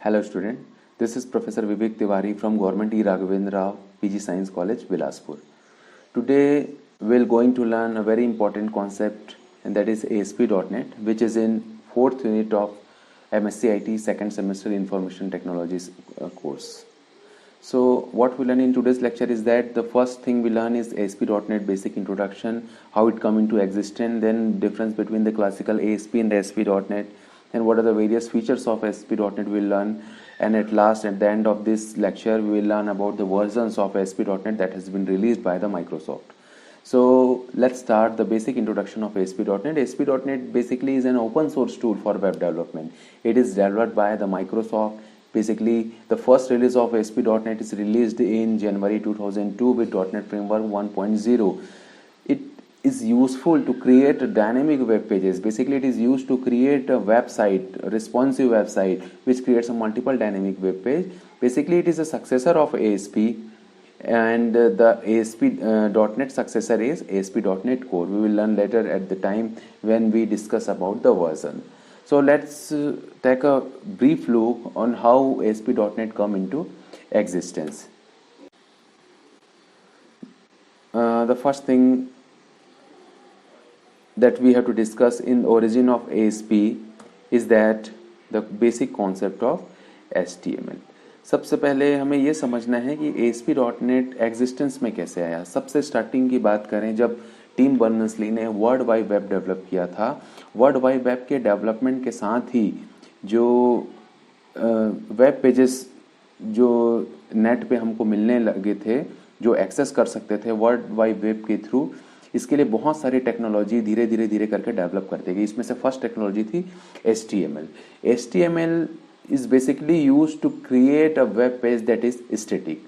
Hello student, this is Professor Vivek Tiwari from Government E. Raghavendra Rao PG Science College, Bilaspur. Today we're going to learn a very important concept, and that is ASP.NET, which is in 4th unit of MSc IT second semester Information Technologies course. So what we learn in today's lecture is that the first thing we learn is ASP.NET basic introduction, how it come into existence, then difference between the classical ASP and the ASP.NET, and what are the various features of ASP.NET we'll learn, and at last at the end of this lecture we will learn about the versions of ASP.NET that has been released by the Microsoft. So let's start the basic introduction of ASP.NET. ASP.NET basically is an open source tool for web development. It is developed by the Microsoft. Basically, the first release of ASP.NET is released in January 2002 with .NET Framework 1.0. It is useful to create dynamic web pages. Basically, it is used to create a website, a responsive website, which creates a multiple dynamic web page. Basically, it is a successor of ASP, and the ASP.NET successor is ASP.NET Core. We will learn later at the time when we discuss about the version. So let's take a brief look on how ASP.NET come into existence. The first thing that we have to discuss in origin of ASP is that the basic concept of HTML. सबसे पहले हमें ये समझना है कि ASP.NET existence में कैसे आया. सबसे स्टार्टिंग की बात करें, जब टिम बर्नर्स-ली ने वर्ल्ड वाइड वेब डेवलप किया था, वर्ल्ड वाइड वेब के डेवलपमेंट के साथ ही जो वेब पेजेस जो नेट पे हमको मिलने लगे थे, जो एक्सेस कर सकते थे वर्ल्ड वाइड वेब के थ्रू, इसके लिए बहुत सारी टेक्नोलॉजी धीरे धीरे करके डेवलप करते गई. इसमें से फर्स्ट टेक्नोलॉजी थी HTML. HTML is basically used to create a web page that is static.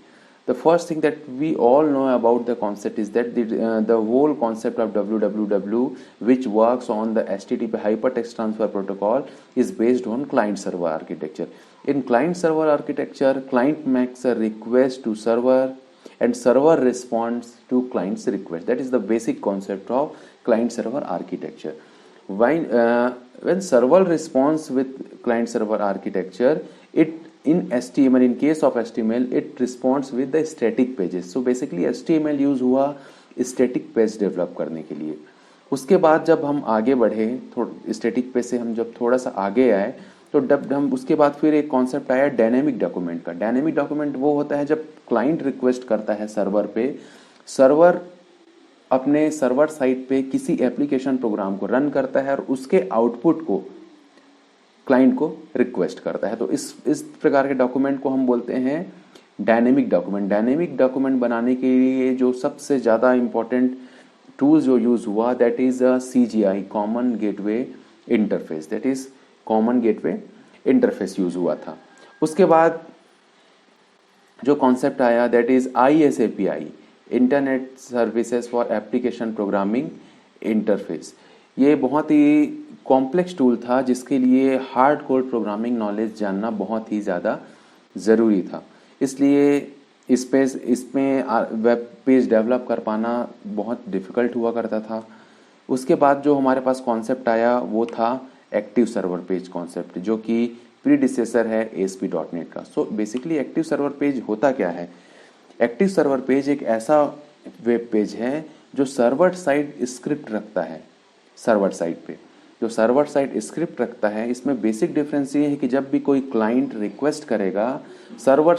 The first thing that we all know about the concept is that the whole concept of www, which works on the HTTP hypertext transfer protocol, is based on client server architecture. In client server architecture, client makes a request to server and server responds to client's request. That is the basic concept of client server architecture. When server responds with client server architecture, it in HTML, in case of HTML, it responds with the static pages. So basically HTML use हुआ static page develop करने के लिए. उसके बाद जब हम आगे बढ़े, स्टैटिक पेज से हम जब थोड़ा सा आगे आए, तो जब हम उसके बाद फिर एक कॉन्सेप्ट आया डायनेमिक डॉक्यूमेंट का. डायनेमिक डॉक्यूमेंट वो होता है जब क्लाइंट रिक्वेस्ट करता है सर्वर पे, सर्वर अपने सर्वर साइट पे किसी एप्लीकेशन प्रोग्राम को रन करता है और उसके आउटपुट को क्लाइंट को रिक्वेस्ट करता है. तो इस प्रकार के डॉक्यूमेंट को हम बोलते हैं डायनेमिक डॉक्यूमेंट. डायनेमिक डॉक्यूमेंट बनाने के लिए जो सबसे ज़्यादा इम्पोर्टेंट टूल जो यूज़ हुआ, that is CGI, common gateway interface. That is common gateway interface use हुआ था. उसके बाद जो कॉन्सेप्ट आया, that is ISAPI, internet services for application programming interface. ये बहुत ही कॉम्प्लेक्स टूल था जिसके लिए हार्ड कोड प्रोग्रामिंग नॉलेज जानना बहुत ही ज़्यादा ज़रूरी था. इसलिए इसमें वेब पेज डेवलप कर पाना बहुत डिफ़िकल्ट हुआ करता था. उसके बाद जो हमारे पास कॉन्सेप्ट आया वो था एक्टिव सर्वर पेज कॉन्सेप्ट, जो कि प्रीडिसेसर है ASP.NET का. So basically active server page होता क्या है? एक्टिव सर्वर पेज एक ऐसा वेब पेज है जो सर्वर साइड स्क्रिप्ट रखता है. सर्वर साइड पे जो सर्वर साइड स्क्रिप्ट रखता है, इसमें बेसिक डिफरेंस ये है कि जब भी कोई क्लाइंट रिक्वेस्ट करेगा, सर्वर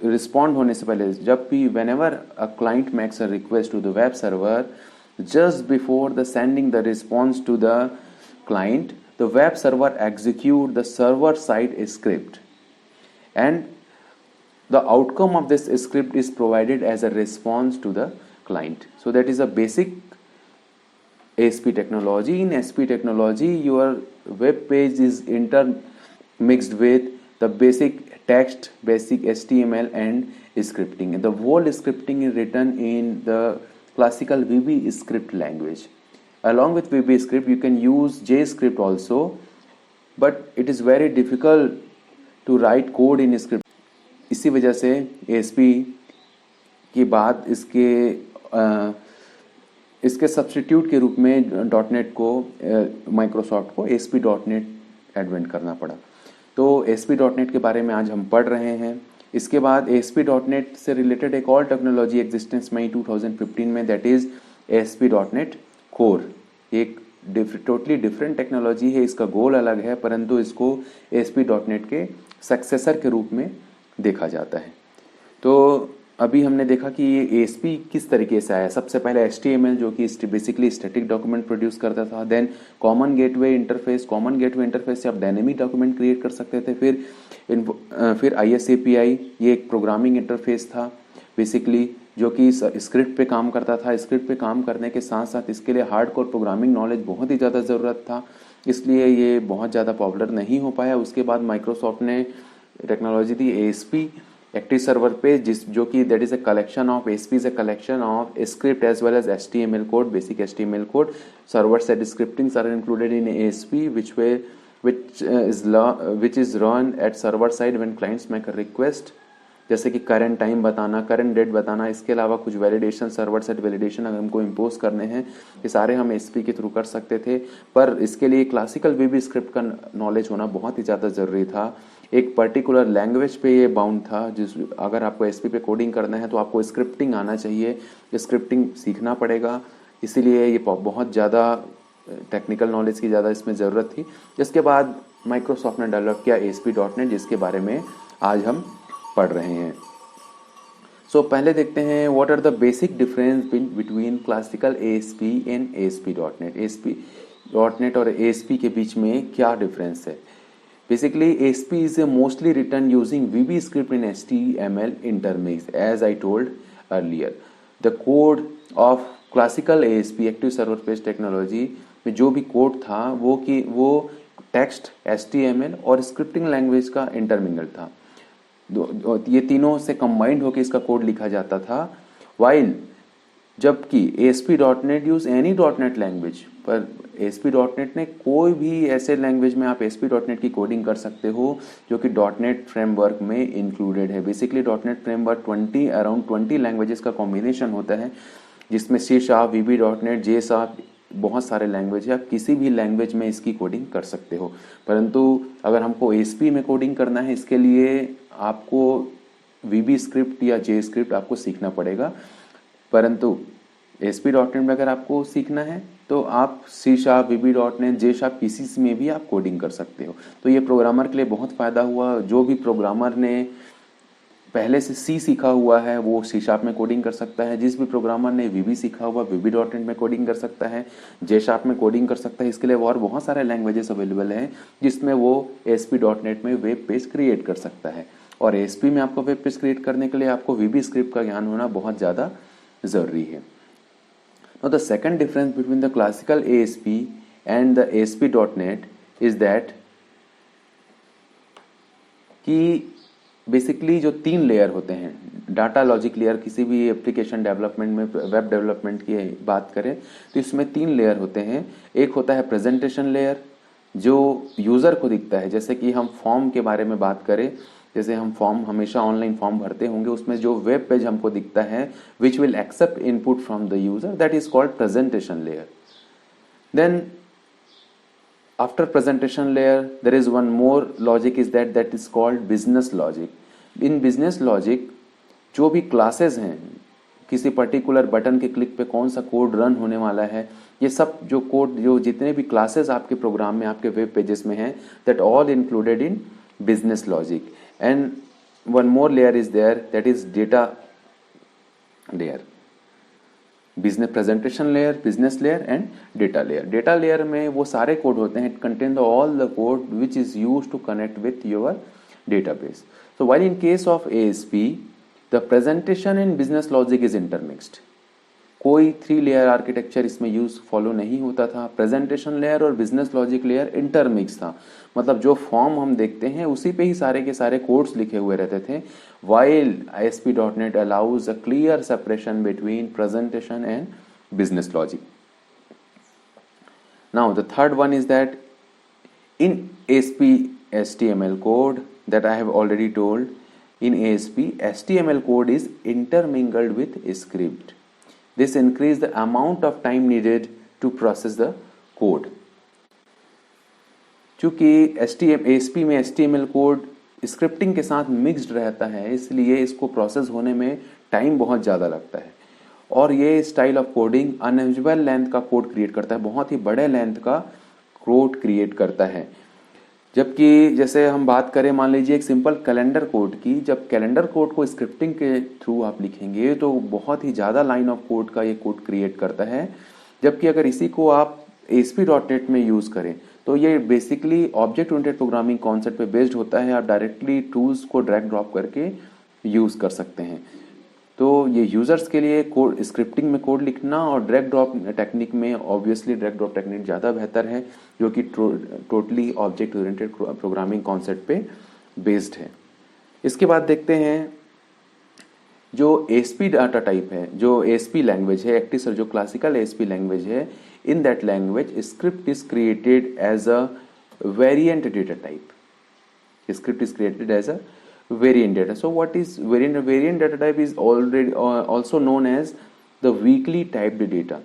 रिस्पॉन्ड होने से पहले, जब भी whenever a client makes a request to the web server, just before the sending the response to the client, the web server execute the server side script, and the outcome of this script is provided as a response to the client. So that is a basic ASP technology. In ASP technology, your web page is intermixed with the basic text, basic HTML and scripting. The whole scripting is written in the classical VB script language. Along with VB script, you can use JScript also, but it is very difficult to write code in script. इसी वजह से ASP की बात इसके substitute के रूप में .NET को, माइक्रोसॉफ्ट को ASP.NET एडवेंट करना पड़ा. तो ASP.NET के बारे में आज हम पढ़ रहे हैं। इसके बाद ASP.NET से रिलेटेड एक और टेक्नोलॉजी एग्जिस्टेंस में 2015 में, दैट इज ASP.NET कोर। एक टोटली डिफरेंट टेक्नोलॉजी है, इसका गोल अलग है, परंतु इसको ASP.NET के सक्सेसर के रूप में देखा जाता है। तो अभी हमने देखा कि ये ASP किस तरीके से आया। सबसे पहले HTML जो कि बेसिकली स्टैटिक डॉक्यूमेंट प्रोड्यूस करता था, देन कॉमन गेटवे इंटरफेस से आप डायनेमिक डॉक्यूमेंट क्रिएट कर सकते थे। फिर ISAPI, ये एक प्रोग्रामिंग इंटरफेस था बेसिकली, जो कि स्क्रिप्ट पे काम करता था। स्क्रिप्ट पे काम करने के साथ साथ इसके लिए हार्डकोर प्रोग्रामिंग नॉलेज बहुत ही ज़्यादा ज़रूरत था, इसलिए ये बहुत ज़्यादा पॉपुलर नहीं हो पाया। उसके बाद माइक्रोसॉफ्ट ने टेक्नोलॉजी दी ASP एक्टिव सर्वर पे, जो कि that is a collection of ASP is a collection of script as well as HTML code, basic HTML code. Server side scriptings are included in ASP which is run at server side when clients make a request, जैसे कि current time बताना, current date बताना। इसके अलावा कुछ validation, server side validation अगर हमको impose करने हैं, ये सारे हम ASP के थ्रू कर सकते थे। पर इसके लिए क्लासिकल VB स्क्रिप्ट का नॉलेज होना बहुत ही ज़्यादा ज़रूरी था। एक पर्टिकुलर लैंग्वेज पे ये बाउंड था, जिस अगर आपको ASP पे कोडिंग करना है तो आपको स्क्रिप्टिंग आना चाहिए, स्क्रिप्टिंग सीखना पड़ेगा। इसीलिए ये बहुत ज़्यादा टेक्निकल नॉलेज की ज़्यादा इसमें ज़रूरत थी। इसके बाद माइक्रोसॉफ्ट ने डेवलप किया ASP.NET, जिसके बारे में आज हम पढ़ रहे हैं। सो पहले देखते हैं what are the basic difference between classical ASP and ASP.NET। ASP.NEट और ASP के बीच में क्या डिफरेंस है। Basically ASP is mostly written using VB script in HTML intermix, as I told earlier. The code of classical ASP active server page technology में जो भी कोड था वो टेक्स्ट, HTML और स्क्रिप्टिंग लैंग्वेज का इंटरमिंगल था। ये तीनों से कंबाइंड होकर इसका कोड लिखा जाता था। वाइल जबकि ASP.NEट यूज एनी .NET लैंग्वेज, पर ASP.NEट ने कोई भी ऐसे लैंग्वेज में आप ASP.NEट की कोडिंग कर सकते हो जो कि .NEट फ्रेमवर्क में इंक्लूडेड है। बेसिकली .NEट फ्रेमवर्क अराउंड 20 लैंग्वेजेस का कॉम्बिनेशन होता है, जिसमें C#, VB.NET, J#, बहुत सारे लैंग्वेज है। आप किसी भी लैंग्वेज में इसकी कोडिंग कर सकते हो, परंतु अगर हमको ASP में कोडिंग करना है, इसके लिए आपको VB स्क्रिप्ट या J स्क्रिप्ट आपको सीखना पड़ेगा। परंतु ASP.NEट में अगर आपको सीखना है तो आप C#, VB.NET, J# किसी में भी आप कोडिंग कर सकते हो। तो ये प्रोग्रामर के लिए बहुत फ़ायदा हुआ। जो भी प्रोग्रामर ने पहले से C सीखा हुआ है वो C# में कोडिंग कर सकता है। जिस भी प्रोग्रामर ने VB सीखा हुआ VB.NEट में कोडिंग कर सकता है, J# में कोडिंग कर सकता है। इसके लिए और बहुत सारे लैंग्वेजेस अवेलेबल हैं जिसमें वो ASP.NEट में वेब पेज क्रिएट कर सकता है। और ASP में आपको वेब पेज क्रिएट करने के लिए आपको VB स्क्रिप्ट का ज्ञान होना बहुत ज़्यादा ज़रूरी है। Now the second difference between the classical ASP and the ASP.NET is that कि बेसिकली जो 3 लेयर होते हैं, डाटा लॉजिक लेयर, किसी भी एप्लीकेशन डेवलपमेंट में, वेब डेवलपमेंट की बात करें तो इसमें 3 लेयर होते हैं। एक होता है प्रेजेंटेशन लेयर, जो यूज़र को दिखता है। जैसे कि हम फॉर्म के बारे में बात करें, जैसे हम फॉर्म हमेशा ऑनलाइन फॉर्म भरते होंगे, उसमें जो वेब पेज हमको दिखता है which will accept input from the user, that is called presentation layer. Then after presentation layer there is one more logic is that is called business logic. In business logic जो भी classes हैं, किसी particular button के click पे कौन सा code run होने वाला है, ये सब जो कोड, जो जितने भी क्लासेस आपके प्रोग्राम में, आपके वेब पेजेस में हैं, that all included in business logic. And one more layer is there, that is data layer. Business presentation layer, business layer and data layer. Data layer में वो सारे कोड होते हैं, it contain all the code which is used to connect with your database. So while in case of ASP, the presentation and business logic is intermixed. कोई 3 layer architecture इसमें follow नहीं होता था। प्रेजेंटेशन लेयर और business logic layer intermix था, मतलब जो form हम देखते हैं उसी पे ही सारे के सारे कोड्स लिखे हुए रहते थे। While ASP.NET allows a clear separation between presentation and business logic. Now the third one is that in ASP HTML code that I have already told, in ASP HTML code is intermingled with script. This increase the amount of time needed to process the code. चूंकि ASP में HTML code scripting के साथ mixed रहता है, इसलिए इसको process होने में टाइम बहुत ज़्यादा लगता है और ये style of coding unusual length का कोड क्रिएट करता है, बहुत ही बड़े लेंथ का कोड क्रिएट करता है। जबकि जैसे हम बात करें, मान लीजिए एक सिंपल कैलेंडर कोड की, जब कैलेंडर कोड को स्क्रिप्टिंग के थ्रू आप लिखेंगे तो बहुत ही ज़्यादा लाइन ऑफ कोड का ये कोड क्रिएट करता है। जबकि अगर इसी को आप ASP.NET में यूज़ करें तो ये basically object oriented programming concept पे बेस्ड होता है। आप डायरेक्टली टूल्स को ड्रैग ड्रॉप करके यूज़ कर सकते हैं। तो ये यूज़र्स के लिए कोड स्क्रिप्टिंग में कोड लिखना और ड्रैग ड्रॉप टेक्निक में ऑब्वियसली ड्रैग ड्रॉप टेक्निक ज़्यादा बेहतर है, जो कि totally object oriented programming concept पे बेस्ड है। इसके बाद देखते हैं जो ASP डाटा टाइप है, जो ASP लैंग्वेज है, एक्टिसर जो क्लासिकल ASP लैंग्वेज है, in that language script is created as a variant data type. Script is created as a variant data. So what is variant? Variant data type is already also known as the weakly typed data.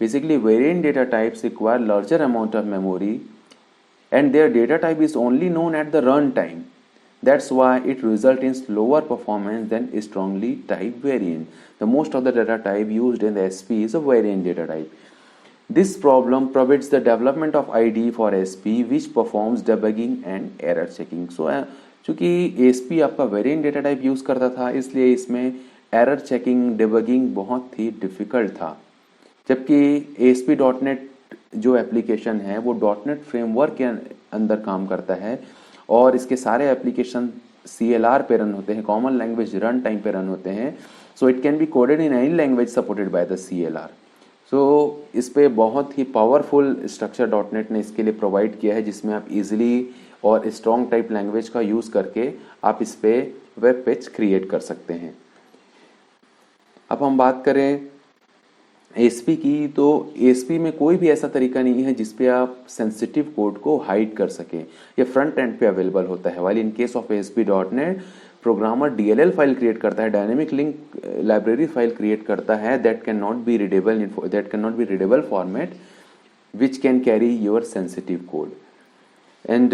Basically, variant data types require larger amount of memory, and their data type is only known at the runtime. That's why it results in slower performance than strongly typed variant. The most of the data type used in the SP is a variant data type. This problem prevents the development of IDE for SP, which performs debugging and error checking. So चूंकि ASP आपका variant data type use करता था, इसलिए इसमें error checking debugging बहुत ही difficult था। जबकि ASP.NET जो एप्लीकेशन है वो .NET फ्रेमवर्क के अंदर काम करता है और इसके सारे एप्लीकेशन CLR पे रन होते हैं, कॉमन लैंग्वेज रन टाइम पे रन होते हैं। So it can be coded in any language supported by the CLR। सो इस पे बहुत ही पावरफुल स्ट्रक्चर .NET ने इसके लिए प्रोवाइड किया है, जिसमें आप इजीली और स्ट्रॉन्ग टाइप लैंग्वेज का यूज़ करके आप इस पे वेब पेज क्रिएट कर सकते हैं। अब हम बात करें ASP की, तो ASP में कोई भी ऐसा तरीका नहीं है जिसपे आप सेंसिटिव कोड को हाइड कर सकें। ये फ्रंट एंड पे अवेलेबल होता है। While in case of ASP.NET programmer DLL file create करता है, dynamic link library file create करता है that can not be readable format which can carry your sensitive code. And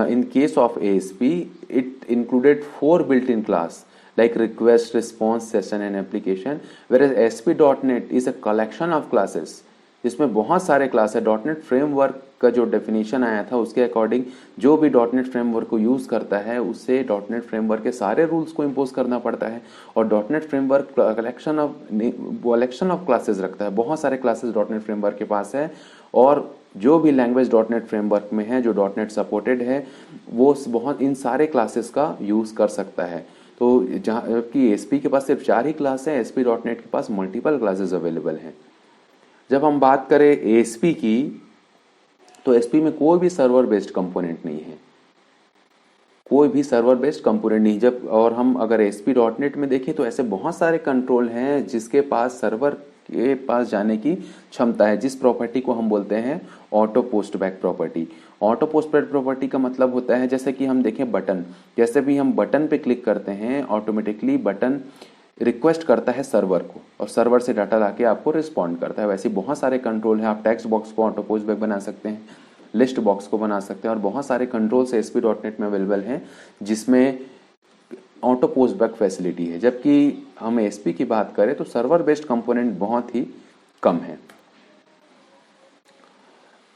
in case of ASP, it included 4 built-in class like request, response, session and application, whereas ASP.NET is a collection of classes. इसमें बहुत सारे class है। .NET framework का जो definition आया था उसके according जो भी .NET फ्रेमवर्क को यूज़ करता है उससे .NET फ्रेमवर्क के सारे रूल्स को इम्पोज करना पड़ता है और .NET framework collection of classes रखता है। बहुत सारे क्लासेस .NET फ्रेमवर्क के पास है और जो भी लैंग्वेज .NET फ्रेमवर्क में है, जो .NET सपोर्टेड है, वो बहुत इन सारे क्लासेस का यूज़ कर सकता है। तो जहाँ कि ASP के पास सिर्फ 4 ही क्लास है, ASP.NET के पास मल्टीपल क्लासेस अवेलेबल हैं। जब हम बात करें ASP की, तो ASP में कोई भी सर्वर बेस्ड कंपोनेंट नहीं है, कोई भी सर्वर बेस्ड कंपोनेंट नहीं। जब और हम अगर ASP.NET में देखें तो ऐसे बहुत सारे कंट्रोल हैं जिसके पास सर्वर के पास जाने की क्षमता है, जिस प्रॉपर्टी को हम बोलते हैं auto post back property. Auto post back property का मतलब होता है, जैसे कि हम देखें बटन, जैसे भी हम बटन पे क्लिक करते हैं ऑटोमेटिकली बटन रिक्वेस्ट करता है सर्वर को और सर्वर से डाटा लाके आपको रिस्पॉन्ड करता है। वैसे बहुत सारे कंट्रोल हैं। आप टेक्स्ट बॉक्स को ऑटो पोस्ट बैक बना सकते हैं, लिस्ट बॉक्स को बना सकते हैं और बहुत सारे कंट्रोल्स ASP.NET में अवेलेबल हैं जिसमें ऑटो पोस्ट बैक फैसिलिटी है। जबकि हम ASP की बात करें तो सर्वर बेस्ड कंपोनेंट बहुत ही कम है।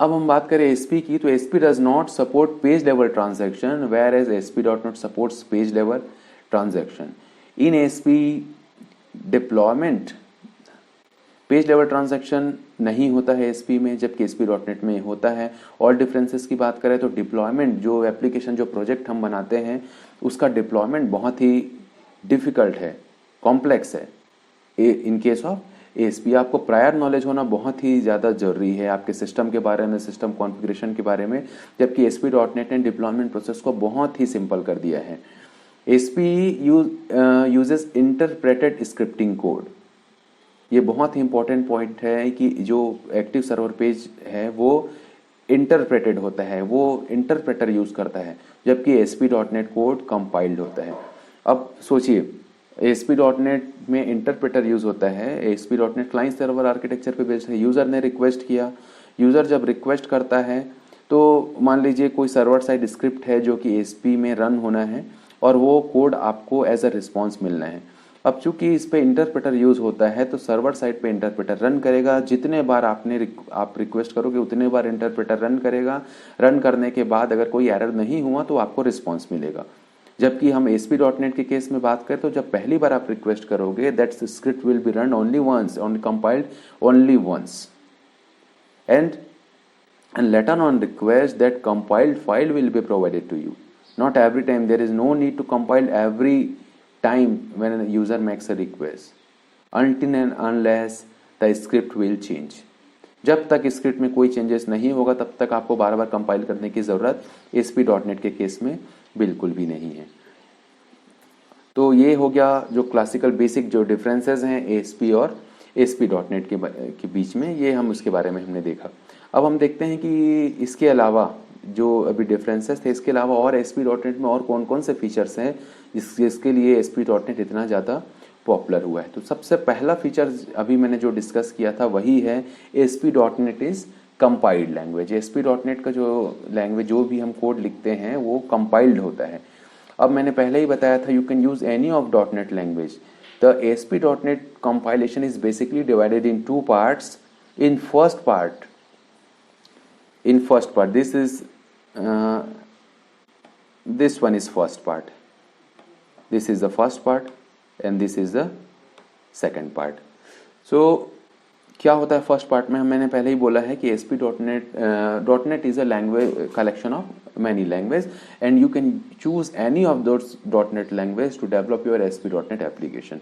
अब हम बात करें ASP की, तो ASP does not support page level transaction whereas ASP.NET supports page level transaction. In ASP deployment page level transaction नहीं होता है ASP में, जबकि ASP.NET में होता है। और डिफरेंसेस की बात करें तो डिप्लॉयमेंट, जो एप्लीकेशन जो प्रोजेक्ट हम बनाते हैं उसका डिप्लॉयमेंट बहुत ही डिफिकल्ट है, कॉम्प्लेक्स है। इन केस ऑफ ASP आपको प्रायर नॉलेज होना बहुत ही ज़्यादा ज़रूरी है आपके सिस्टम के बारे में, सिस्टम कॉन्फ़िगरेशन के बारे में, जबकि ASP.NET ने डिप्लॉयमेंट प्रोसेस को बहुत ही सिंपल कर दिया है। ASP uses interpreted scripting code. ये बहुत ही इंपॉर्टेंट पॉइंट है कि जो एक्टिव सर्वर पेज है वो इंटरप्रेटेड होता है, वो इंटरप्रेटर यूज करता है, जबकि ASP.NET कोड कंपाइल्ड होता है। अब सोचिए ASP.NET में इंटरप्रेटर यूज होता है। ASP.NEट क्लाइंट सर्वर आर्किटेक्चर पे बेस्ड है। यूजर ने रिक्वेस्ट किया, यूज़र जब रिक्वेस्ट करता है तो मान लीजिए कोई सर्वर साइड स्क्रिप्ट है जो कि ASP में रन होना है और वो कोड आपको एज अ रिस्पॉन्स मिलना है। अब चूंकि इस पे इंटरप्रेटर यूज़ होता है तो सर्वर साइड पे इंटरप्रेटर रन करेगा, जितने बार आप रिक्वेस्ट करोगे उतने बार इंटरप्रेटर रन करेगा। रन करने के बाद अगर कोई एरर नहीं हुआ तो आपको रिस्पॉन्स मिलेगा। जबकि हम ASP.NET के केस में बात करें तो जब पहली बार आप रिक्वेस्ट करोगे that script will be run only once, only compiled only once, and later on request that compiled file will be provided to you. Not every time. There is no need to compile every time when a user makes a request until and unless the script will change. जब तक script में कोई changes नहीं होगा तब तक आपको बार बार compile करने की ज़रूरत ASP.NET के केस में बिल्कुल भी नहीं है। तो ये हो गया जो क्लासिकल बेसिक जो डिफरेंसेस हैं ASP और ASP.NET के बीच में, ये हम उसके बारे में हमने देखा। अब हम देखते हैं कि इसके अलावा जो अभी डिफरेंसेस थे, इसके अलावा और ASP.NET में और कौन कौन से फीचर्स हैं जिसके लिए ASP.NET इतना ज़्यादा पॉपुलर हुआ है। तो सबसे पहला फीचर अभी मैंने जो डिस्कस किया था वही है ASP.NEट इज़ कंपाइल्ड लैंग्वेज। ASP.NEट का जो लैंग्वेज जो भी हम कोड लिखते हैं वो कंपाइल्ड होता है। अब मैंने पहले ही बताया था you can use any of .NET language. The ASP.NET compilation is basically divided in two parts. In first part, this one is first part. This is the first part, and this is the second part. So क्या होता है first part में? मैंने पहले ही बोला है कि ASP.NET is a language collection of many languages and you can choose any of those .NET language to develop your ASP.NET application.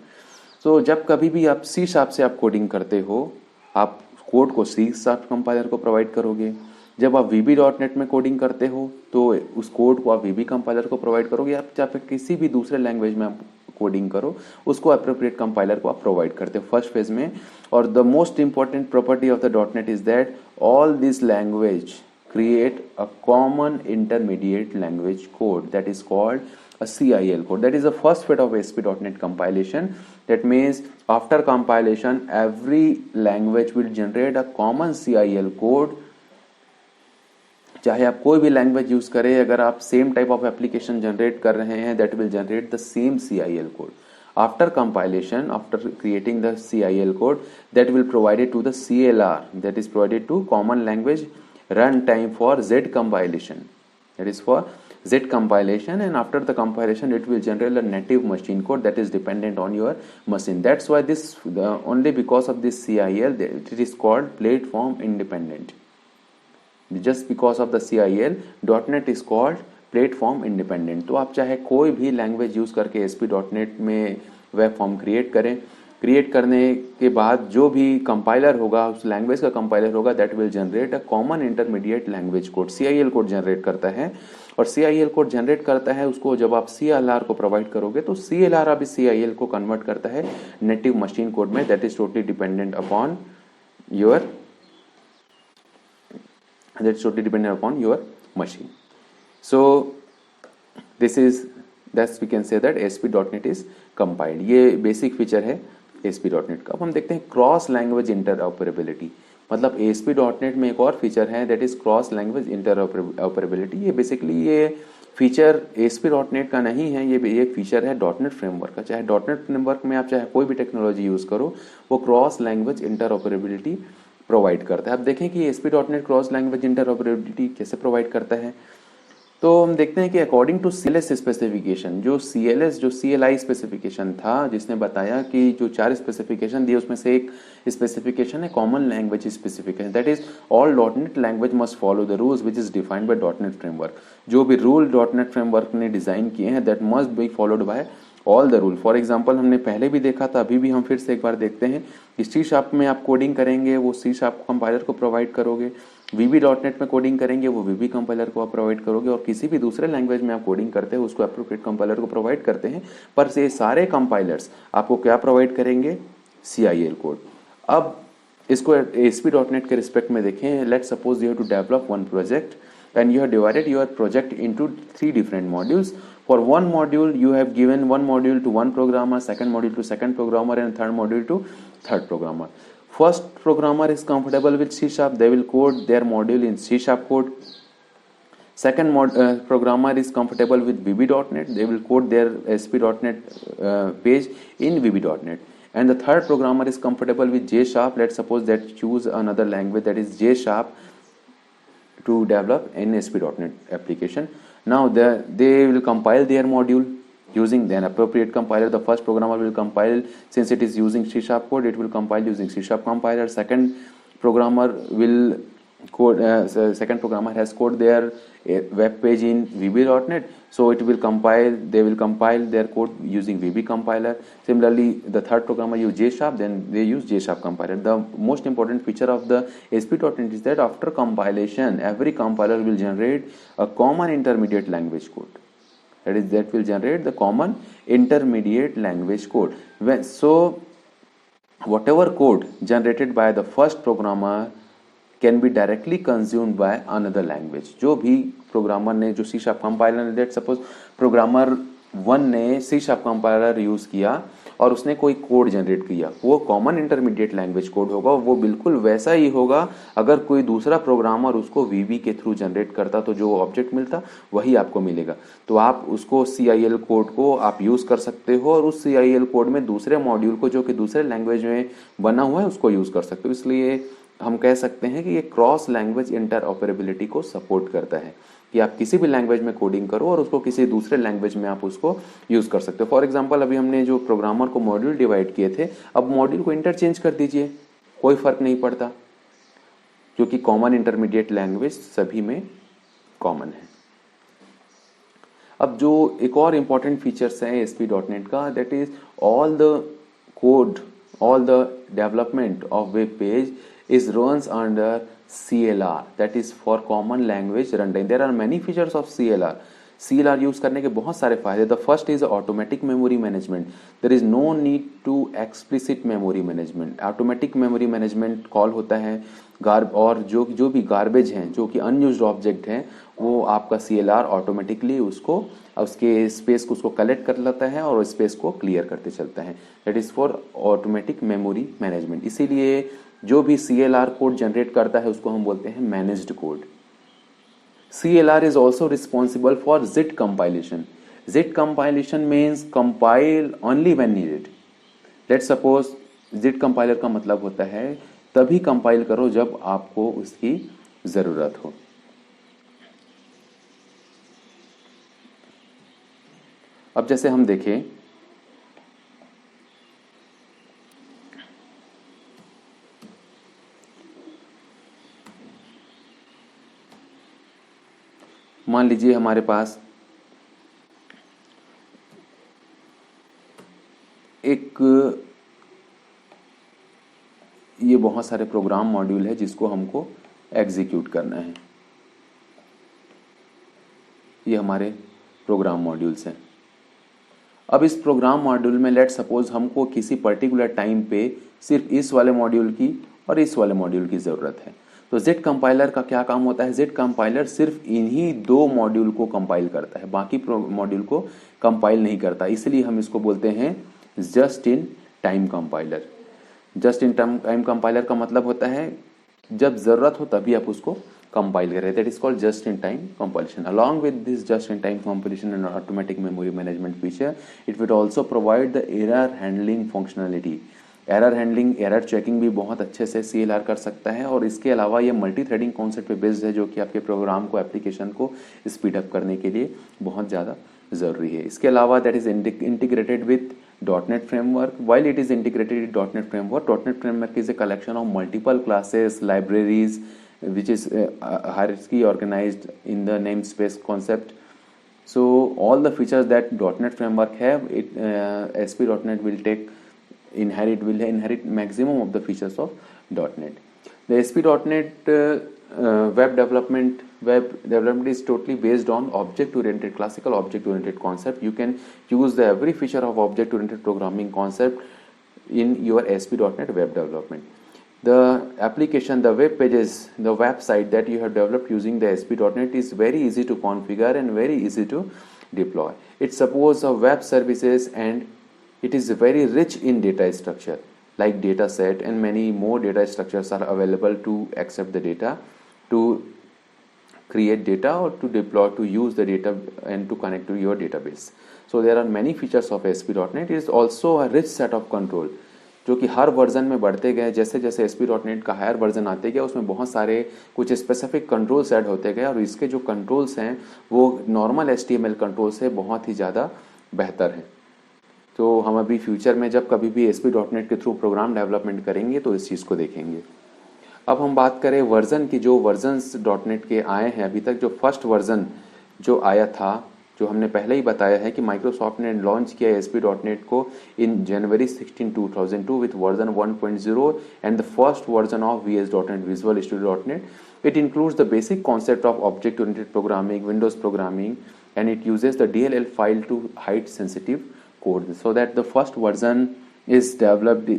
So जब कभी भी आप C# से आप कोडिंग करते हो, आप कोड को C# कंपाइलर को प्रोवाइड करोगे। जब आप VB.NET में कोडिंग करते हो तो उस कोड को आप VB कंपाइलर को प्रोवाइड करोगे। आप चाहे किसी भी दूसरे लैंग्वेज में आप कोडिंग करो उसको अप्रोप्रिएट कंपाइलर को आप प्रोवाइड करते हो फर्स्ट फेज में। और the most important property of the .NET is that all this language create a common intermediate language code that is called a CIL code. That is the first phase of ASP.NET compilation. That means after compilation every language will generate a common CIL code. चाहे आप कोई भी language use करें, अगर आप same type of application generate कर रहे हैं that will generate the same CIL code. After compilation, after creating the CIL code that will provided to the CLR, that is provided to common language run time for Z compilation. That is for Z compilation, and after the compilation it will generate a native machine code that is dependent on your machine. That's why only because of this CIL it is called platform independent. Just because of the CIL, .NET is called platform independent. तो आप चाहे कोई भी language use करके ASP.NET में web form create करें, create करने के बाद जो भी कंपाइलर होगा उस लैंग्वेज का कंपाइलर होगा that will generate a common intermediate language code, CIL code generate करता है। और CIL कोड जनरेट करता है उसको जब आप CLR को प्रोवाइड करोगे तो CLR अभी CIL को कन्वर्ट करता है नेटिव मशीन कोड में, that is totally dependent upon your machine. So that's we can say that ASP.NET is compiled. ये बेसिक फीचर है ASP.NET का। अब हम देखते हैं क्रॉस लैंग्वेज इंटरऑपरेबिलिटी। मतलब ASP.NET में एक और फीचर है that is cross language interoperability. ये बेसिकली ये फीचर ASP.NET का नहीं है, ये एक फीचर है .NET फ्रेमवर्क का। चाहे .NET फ्रेमवर्क में आप चाहे कोई भी टेक्नोलॉजी यूज करो वो क्रॉस लैंग्वेज इंटरऑपरेबिलिटी प्रोवाइड करता है। अब देखें कि ASP.NET क्रॉस लैंग्वेज इंटरऑपरेबिलिटी कैसे प्रोवाइड करता है। तो हम देखते हैं कि अकॉर्डिंग टू CLS स्पेसिफिकेशन, जो CLI स्पेसिफिकेशन था जिसने बताया कि जो 4 स्पेसिफिकेशन दिए उसमें से एक स्पेसिफिकेशन है common language specification, that is all .NET language must follow the rules which is defined by .NET framework. जो भी रूल .NET फ्रेमवर्क ने डिजाइन किए हैं that must be followed by all the rule. For example हमने पहले भी देखा था, अभी भी हम फिर से एक बार देखते हैं कि C# में आप कोडिंग करेंगे वो C# कंपाइलर को प्रोवाइड करोगे, VB.NET में कोडिंग करेंगे वो VB कंपाइलर को आप प्रोवाइड करोगे, और किसी भी दूसरे लैंग्वेज में आप कोडिंग करते हैं उसको एप्रोप्रिएट कंपाइलर को प्रोवाइड करते हैं। पर ये सारे कंपाइलर्स आपको क्या प्रोवाइड करेंगे? CIL code. अब इसको ASP.NET के रिस्पेक्ट में देखें। Let's suppose you have to develop one project and you have divided your project into 3 different modules. For one module you have given one module to one programmer, second module to second programmer, and third module to third programmer. First programmer is comfortable with C Sharp, they will code their module in C Sharp code. Second programmer is comfortable with VB.NET, they will code their ASP.NET page in VB.NET. And the third programmer is comfortable with J Sharp. Let's suppose that choose another language, that is J Sharp, to develop an ASP.NET application. Now they will compile their module using an appropriate compiler. The first programmer will compile, since it is using C Sharp code, it will compile using C Sharp compiler. Second programmer will code, second programmer has coded their web page in VB.NET, so it will compile, they will compile their code using VB compiler. Similarly, the third programmer use J Sharp, then they use J Sharp compiler. The most important feature of the ASP.NET is that after compilation, every compiler will generate a common intermediate language code. That will generate the common intermediate language code. So whatever code generated by the first programmer can be directly consumed by another language. जो भी programmer ने, जो C Sharp compiler ने, let suppose programmer 1 ने C Sharp compiler use किया और उसने कोई कोड जनरेट किया, वो कॉमन इंटरमीडिएट लैंग्वेज कोड होगा, वो बिल्कुल वैसा ही होगा अगर कोई दूसरा प्रोग्रामर उसको VB के थ्रू जनरेट करता, तो जो ऑब्जेक्ट मिलता वही आपको मिलेगा. तो आप उसको CIL कोड को आप यूज कर सकते हो और उस CIL कोड में दूसरे मॉड्यूल को जो कि दूसरे लैंग्वेज में बना हुआ है उसको यूज कर सकते हो. इसलिए हम कह सकते हैं कि ये क्रॉस लैंग्वेज इंटरऑपरेबिलिटी को सपोर्ट करता है कि आप किसी भी लैंग्वेज में कोडिंग करो और उसको किसी दूसरे लैंग्वेज में आप उसको यूज कर सकते हो. फॉर एग्जांपल, अभी हमने जो प्रोग्रामर को मॉड्यूल डिवाइड किए थे, अब मॉड्यूल को इंटरचेंज कर दीजिए, कोई फर्क नहीं पड़ता, क्योंकि कॉमन इंटरमीडिएट लैंग्वेज सभी में कॉमन है. अब जो एक और इंपॉर्टेंट फीचर्स है ASP.NET का, that is all the code, all the development of web page is runs under CLR, that is for common language runtime. There are many features of CLR. CLR use करने के बहुत सारे फायदे. The first is automatic memory management. There is no need to explicit memory management. Automatic memory management call होता है और जो भी गार्बेज हैं, जो कि अनयूज्ड ऑब्जेक्ट हैं, वो आपका CLR ऑटोमेटिकली उसको, उसके स्पेस को उसको कलेक्ट कर लेता है और स्पेस को क्लियर करते चलता है. That is for automatic memory management. इसीलिए जो भी CLR कोड जनरेट करता है उसको हम बोलते हैं managed code. CLR is also responsible for zip compilation. Zip compilation means compile only when needed. Let's suppose zip compiler का मतलब होता है तभी कंपाइल करो जब आपको उसकी जरूरत हो. अब जैसे हम देखें, मान लीजिए हमारे पास एक ये बहुत सारे प्रोग्राम मॉड्यूल है जिसको हमको एग्जीक्यूट करना है. ये हमारे प्रोग्राम मॉड्यूल्स हैं. अब इस प्रोग्राम मॉड्यूल में लेट सपोज हमको किसी पर्टिकुलर टाइम पे सिर्फ इस वाले मॉड्यूल की और इस वाले मॉड्यूल की ज़रूरत है. तो जेट कंपाइलर का क्या काम होता है? जेट कंपाइलर सिर्फ इन्हीं दो मॉड्यूल को कंपाइल करता है, बाकी मॉड्यूल को कंपाइल नहीं करता. इसलिए हम इसको बोलते हैं just in time compiler. Just in time compiler का मतलब होता है जब ज़रूरत हो तभी आप उसको कंपाइल करें. That is called just in time compilation. Along with this just in time compilation and automatic memory management feature, it will also provide the error handling functionality. Error handling, error checking भी बहुत अच्छे से CLR कर सकता है. और इसके अलावा ये मल्टी थ्रेडिंग कॉन्सेप्ट पे बेस्ड है, जो कि आपके प्रोग्राम को, एप्लीकेशन को स्पीड अप करने के लिए बहुत ज़्यादा ज़रूरी है. इसके अलावा that is integrated with .NET framework. While it is integrated with .NET framework, .NET framework is a collection of multiple classes, libraries, which is hierarchy organized in the namespace concept. So all the features that .NET framework have, ASP.NET will inherit maximum of the features of .NET. The ASP.NET web development is totally based on object-oriented, classical object-oriented concept. You can use the every feature of object-oriented programming concept in your ASP.NET web development. The application, the web pages, the website that you have developed using the ASP.NET is very easy to configure and very easy to deploy. It supports web services and it is very rich in data structure. like data set and many more data structures are available to accept the data, to create data or to deploy, to use the data and to connect to your database. So there are many features of ASP.NET. It is also a rich set of control जो कि हर version में बढ़ते गए, जैसे जैसे ASP.NET का higher version आते गया उसमें बहुत सारे कुछ स्पेसिफिक कंट्रोल्स ऐड होते गए और इसके जो कंट्रोल्स हैं वो नॉर्मल HTML कंट्रोल से बहुत ही ज़्यादा बेहतर हैं। तो हम अभी फ्यूचर में जब कभी भी ASP.NET के थ्रू प्रोग्राम डेवलपमेंट करेंगे तो इस चीज़ को देखेंगे। अब हम बात करें वर्जन की, जो वर्जन्स .NET के आए हैं अभी तक, जो फर्स्ट वर्जन जो आया था, जो हमने पहले ही बताया है कि माइक्रोसॉफ्ट ने लॉन्च किया ASP.NEट को इन जनवरी 16, 2002 with version 1.0 and the first version of VS.NET, visual studio .NET. It includes the basic concept of object-oriented programming, Windows programming, and it uses the DLL file to hide sensitive code. So that the first version is developed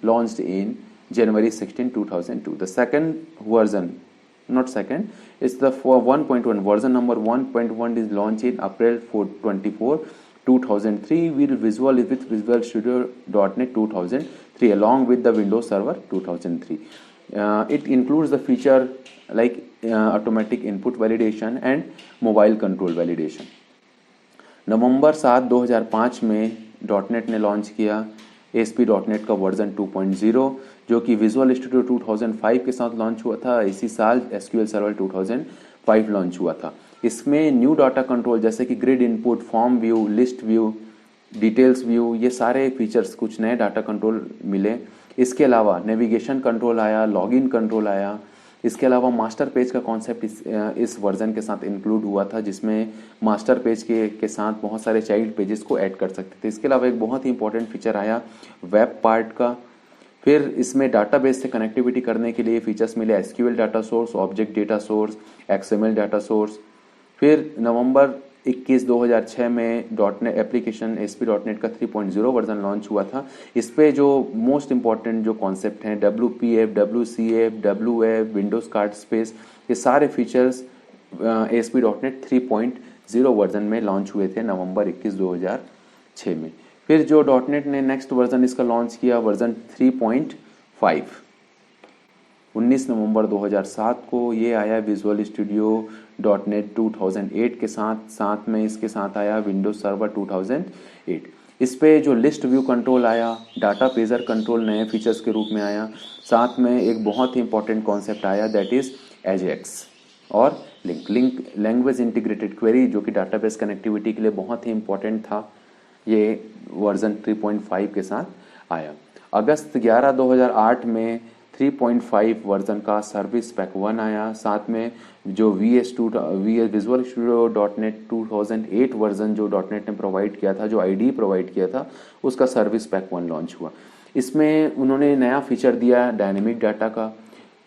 launched in January 16, 2002. The second version, not second, it's the 1.1 version number 1.1 is launched in April 24, 2003 with Visual Studio .NET 2003 along with the Windows Server 2003. It includes the feature like automatic input validation and mobile control validation. नवंबर 7, 2005 में .NET ने launch किया ASP.NET का version 2.0 जो कि visual studio 2005 के साथ launch हुआ था। इसी साल SQL सर्वर 2005 लॉन्च हुआ था। इसमें न्यू डाटा कंट्रोल जैसे कि grid input, form view, list view, details view, ये सारे फीचर्स, कुछ नए डाटा कंट्रोल मिले। इसके अलावा नेविगेशन कंट्रोल आया, लॉगिन कंट्रोल आया। इसके अलावा मास्टर पेज का कॉन्सेप्ट इस वर्जन के साथ इंक्लूड हुआ था, जिसमें मास्टर पेज के साथ बहुत सारे चाइल्ड पेजेस को ऐड कर सकते थे। इसके अलावा एक बहुत ही इंपॉर्टेंट फीचर आया वेब पार्ट का। फिर इसमें डाटाबेस से कनेक्टिविटी करने के लिए फीचर्स मिले SQL data source, object data source, XML data source. फिर नवंबर 21, 2006 में .NET एप्लीकेशन ASP.NET का 3.0 वर्जन लॉन्च हुआ था। इस पे जो मोस्ट इंपॉर्टेंट जो कॉन्सेप्ट हैं WPF, WCF, WF, Windows card space, ये सारे फीचर्स ASP.NET 3.0 वर्जन में लॉन्च हुए थे नवंबर 21, 2006 में। फिर जो .NET ने नेक्स्ट वर्जन इसका लॉन्च किया वर्जन 3.5 19 नवंबर 2007 को ये आया विजुअल स्टूडियो .NET 2008 के साथ में इसके साथ आया विंडोज सर्वर 2008। इस पे जो लिस्ट व्यू कंट्रोल आया, डाटा पेजर कंट्रोल नए फीचर्स के रूप में आया। साथ में एक बहुत ही इंपॉर्टेंट कॉन्सेप्ट आया दैट इज AJAX और लिंक लैंग्वेज इंटीग्रेटेड क्वेरी, जो कि डाटाबेस कनेक्टिविटी के लिए बहुत ही इंपॉर्टेंट था। ये वर्जन 3.5 के साथ आया। अगस्त 11, 2008 में 3.5 वर्जन का सर्विस पैक 1 आया। साथ में जो विजुअल स्टूडियो .NET 2008 वर्जन जो .NET ने प्रोवाइड किया था, जो IDE प्रोवाइड किया था, उसका सर्विस पैक 1 लॉन्च हुआ। इसमें उन्होंने नया फीचर दिया डायनेमिक डाटा का,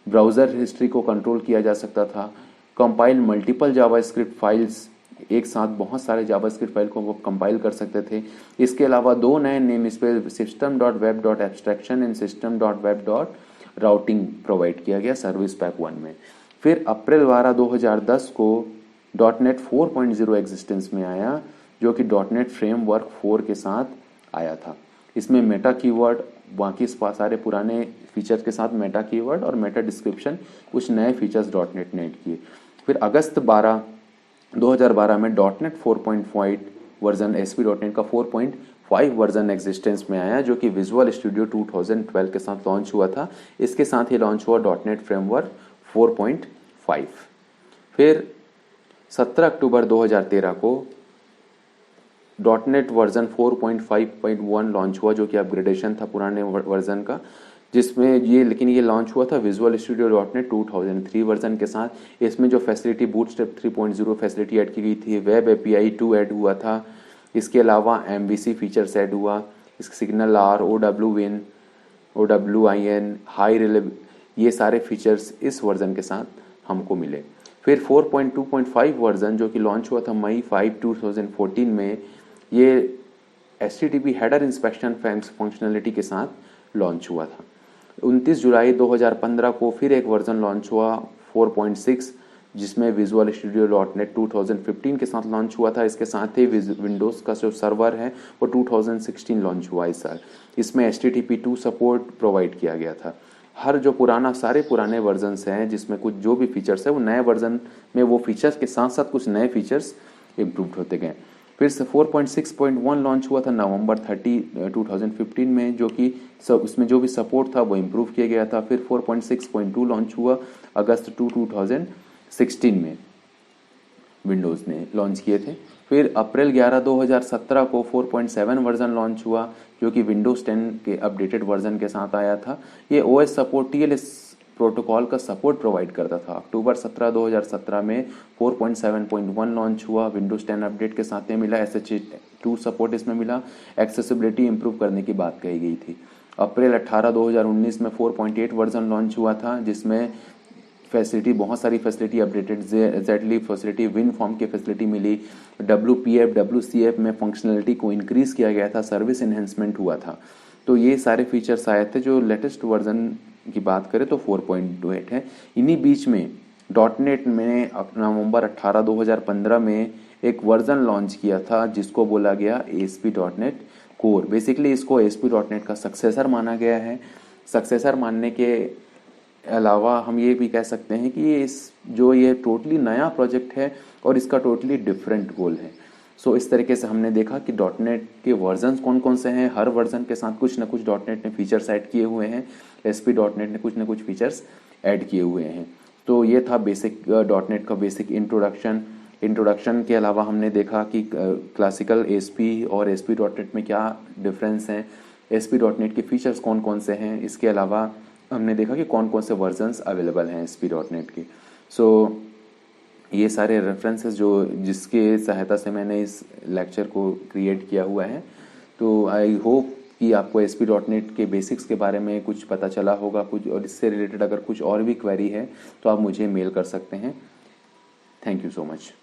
ब्राउज़र हिस्ट्री को कंट्रोल किया जा सकता था, कंपाइल मल्टीपल जावास्क्रिप्ट फाइल्स, एक साथ बहुत सारे जावास्क्रिप्ट फाइल को वो कंपाइल कर सकते थे। इसके अलावा दो नए name space system.web.abstraction and system.web.routing provide किया गया सर्विस पैक 1 में। फिर अप्रैल 12, 2010 को .NET 4.0 एग्जिस्टेंस में आया, जो कि .NET फ्रेमवर्क 4 के साथ आया था। इसमें मेटा कीवर्ड, बाकी सारे पुराने फीचर्स के साथ मेटा कीवर्ड और मेटा डिस्क्रिप्शन, कुछ नए फीचर्स .NET ने ऐड किए। फिर अगस्त 12, 2012 में .NET 4.5 वर्जन ASP.NET का 4.5 वर्जन एग्जिस्टेंस में आया, जो कि विजुअल स्टूडियो 2012 के साथ लॉन्च हुआ था। इसके साथ ही लॉन्च हुआ .NET फ्रेमवर्क 4.5। फिर 17 अक्टूबर 2013 को .NET वर्जन 4.5.1 लॉन्च हुआ, जो कि अपग्रेडेशन था पुराने वर्जन का, जिसमें ये लॉन्च हुआ था विजुअल स्टूडियो .NET 2003 वर्जन के साथ। इसमें जो फैसिलिटी बूटस्ट्रैप 3.0 फैसिलिटी ऐड की गई थी, वेब API 2 ऐड हुआ था। इसके अलावा MVC फीचर्स ऐड हुआ, सिग्नल R, OWIN, हाई रिलेब, ये सारे फीचर्स इस वर्जन के साथ हमको मिले। फिर 4.2.5 वर्जन जो कि लॉन्च हुआ था मई 5, 2014 में, ये HTTP हेडर इंस्पेक्शन फंक्शनलिटी के साथ लॉन्च हुआ था। 29 जुलाई 2015 को फिर एक वर्जन लॉन्च हुआ 4.6, जिसमें विजुअल स्टूडियो .NET 2015 के साथ लॉन्च हुआ था। इसके साथ ही विंडोज़ का जो सर्वर है वो 2016 लॉन्च हुआ इस साल। इसमें HTTP2 सपोर्ट प्रोवाइड किया गया था। हर जो सारे पुराने वर्जन्स हैं जिसमें कुछ जो भी फीचर्स है वो नए वर्जन में वो फीचर्स के साथ साथ कुछ नए फीचर्स इम्प्रूव होते गए। फिर से 4.6.1 लॉन्च हुआ था नवंबर 30, 2015 में, जो कि उसमें जो भी सपोर्ट था वो इम्प्रूव किया गया था। फिर 4.6.2 लॉन्च हुआ अगस्त 2016 में, विंडोज़ ने लॉन्च किए थे। फिर अप्रैल 11, 2017 को 4.7 वर्जन लॉन्च हुआ, जो कि विंडोज़ 10 के अपडेटेड वर्जन के साथ आया था। ये OS सपोर्ट TLS प्रोटोकॉल का सपोर्ट प्रोवाइड करता था। अक्टूबर 17, 2017 में 4.7.1 लॉन्च हुआ, विंडोज़ 10 अपडेट के साथ में मिला। SSH2 सपोर्ट इसमें मिला। एक्सेसिबिलिटी इंप्रूव करने की बात कही गई थी। अप्रैल 18, 2019 में 4.8 वर्जन लॉन्च हुआ था, जिसमें फैसिलिटी बहुत सारी facility updated, ZLib facility, WinForm की फैसिलिटी मिली। WPF WCF में फंक्शनलिटी को इंक्रीज़ किया गया था, सर्विस इन्हेंसमेंट हुआ था। तो ये सारे फीचर्स आए थे। जो लेटेस्ट वर्जन की बात करें तो 4.28 है। इन्हीं बीच में .NET में नवंबर 18, 2015 में एक वर्जन लॉन्च किया था जिसको बोला गया ASP.NET कोर। बेसिकली इसको ASP.NET का सक्सेसर माना गया है। सक्सेसर मानने के अलावा हम ये भी कह सकते हैं कि ये टोटली नया प्रोजेक्ट है और इसका टोटली डिफरेंट गोल है। सो इस तरीके से हमने देखा कि .NET के वर्जन्स कौन कौन से हैं। हर वर्जन के साथ कुछ ना कुछ .NET ने फीचर्स ऐड किए हुए हैं। ASP.NET ने कुछ ना कुछ फीचर्स ऐड किए हुए हैं। तो ये था बेसिक .NET का बेसिक इंट्रोडक्शन के अलावा हमने देखा कि क्लासिकल ASP और ASP.NET में क्या डिफरेंस हैं, ASP.NET के फीचर्स कौन कौन से हैं। इसके अलावा हमने देखा कि कौन कौन से वर्जन्स अवेलेबल हैं ASP.NET के। सो ये सारे रेफरेंसेस जिसके सहायता से मैंने इस लेक्चर को क्रिएट किया हुआ है। तो आई होप कि आपको ASP.NET के बेसिक्स के बारे में कुछ पता चला होगा कुछ, और इससे रिलेटेड अगर कुछ और भी क्वेरी है तो आप मुझे मेल कर सकते हैं। Thank you so much.